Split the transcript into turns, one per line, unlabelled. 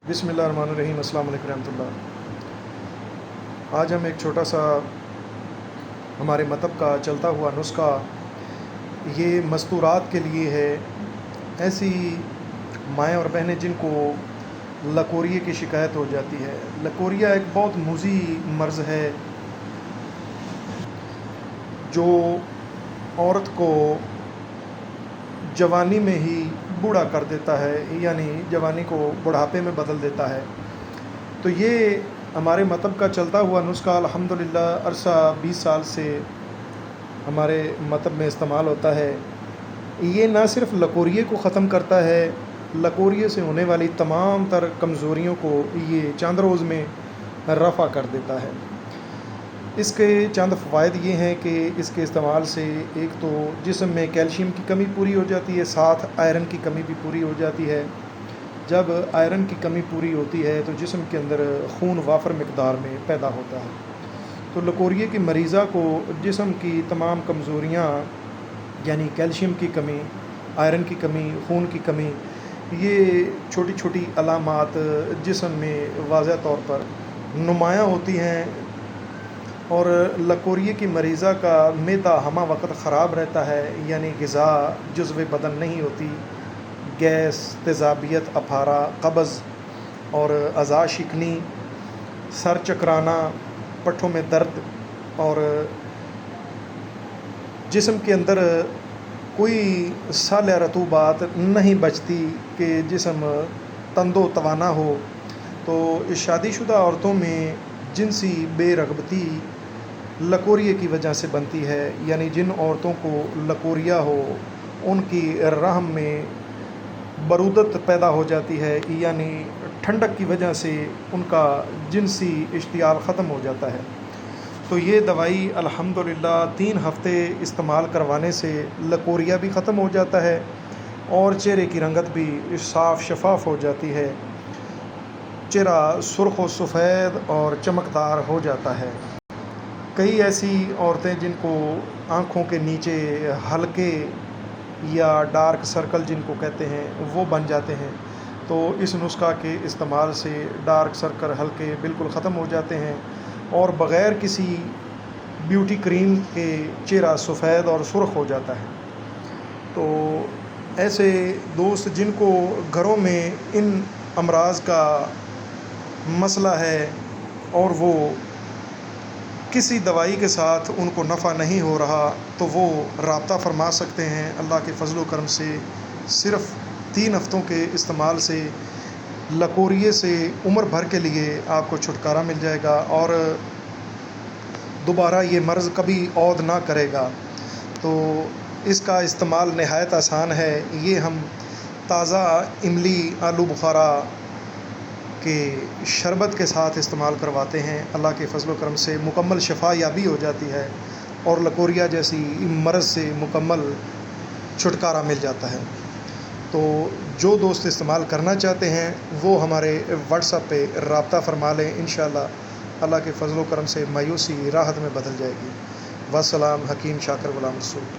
बिस्मिल्लाहिर्रहमानिर्रहीम। अस्सलाम वालेकुम रहमतुल्लाह। आज हम एक छोटा सा हमारे मतहब का चलता हुआ नुस्खा ये मस्तूरात के लिए है। ऐसी माएँ और बहनें जिनको लकोरिए की शिकायत हो जाती है। लकोरिया एक बहुत मुज़ी मर्ज़ है जो औरत को जवानी में ही बूढ़ा कर देता है, यानी जवानी को बुढ़ापे में बदल देता है। तो ये हमारे मतहब का चलता हुआ नुस्खा अल्हम्दुलिल्लाह अरसा 20 साल से हमारे मतहब में इस्तेमाल होता है। ये ना सिर्फ़ लकोरिए को ख़त्म करता है, लकोरिए से होने वाली तमाम तर कमज़ोरियों को ये चंद रोज़ में रफ़ा कर देता है। इसके चंद फ़वाइद ये हैं कि इसके इस्तेमाल से एक तो जिस्म में कैल्शियम की कमी पूरी हो जाती है, साथ आयरन की कमी भी पूरी हो जाती है। जब आयरन की कमी पूरी होती है तो जिस्म के अंदर खून वाफर मिक़दार में पैदा होता है। तो लकोरिए की मरीज़ा को जिस्म की तमाम कमज़ोरियाँ यानी कैल्शियम की कमी, आयरन की कमी, खून की कमी, ये छोटी छोटी अलामात जिस्म में वाज़ह तौर पर नुमायाँ होती हैं। और लकोरिए की मरीज़ा का मैदा हमा वक्त ख़राब रहता है, यानी ग़िज़ा जुज़्व बदन नहीं होती। गैस, तेज़ाबियत, अफारा, कब्ज़ और अज़ा शिकनी, सर चकराना, पट्ठों में दर्द और जिस्म के अंदर कोई साल या रतूबात नहीं बचती कि जिस्म तंदो तवाना हो। तो शादीशुदा औरतों में जिनसी बेरग़बती लकोरिए की वजह से बनती है, यानी जिन औरतों को लकोरिया हो उनकी रहम में बरूदत पैदा हो जाती है, यानी ठंडक की वजह से उनका जिनसी इश्तियाल ख़त्म हो जाता है। तो ये दवाई अल्हम्दुलिल्लाह 3 हफ़्ते इस्तेमाल करवाने से लकोरिया भी ख़त्म हो जाता है और चेहरे की रंगत भी साफ़ शफ़ाफ़ हो जाती है। चेहरा सुर्ख़ व सफ़ेद और चमकदार हो जाता है। कई ऐसी औरतें जिनको आँखों के नीचे हल्के या डार्क सर्कल जिनको कहते हैं वो बन जाते हैं, तो इस नुस्खा के इस्तेमाल से डार्क सर्कल हल्के बिल्कुल ख़त्म हो जाते हैं और बग़ैर किसी ब्यूटी क्रीम के चेहरा सफ़ेद और सुर्ख़ हो जाता है। तो ऐसे दोस्त जिनको घरों में इन अमराज़ का मसला है और वो किसी दवाई के साथ उनको नफ़ा नहीं हो रहा, तो वो राब्ता फ़रमा सकते हैं। अल्लाह के फ़ज़ल व करम से सिर्फ़ 3 हफ़्तों के इस्तेमाल से लकोरिए से उम्र भर के लिए आपको छुटकारा मिल जाएगा और दोबारा ये मर्ज़ कभी औद ना करेगा। तो इसका इस्तेमाल नहायत आसान है। ये हम ताज़ा इमली, आलू बुखारा के शरबत के साथ इस्तेमाल करवाते हैं। अल्लाह के फ़ज़ल व करम से मुकम्मल शफ़ा याबी हो जाती है और लकोरिया जैसी मर्ज़ से मुकम्मल छुटकारा मिल जाता है। तो जो दोस्त इस्तेमाल करना चाहते हैं वो हमारे व्हाट्सएप पे राब्ता फ़रमा लें। इंशाअल्लाह अल्लाह के फ़ज़ल व करम से मायूसी राहत में बदल जाएगी। वस्सलाम। हकीम शाकिर गुलाम रसूल।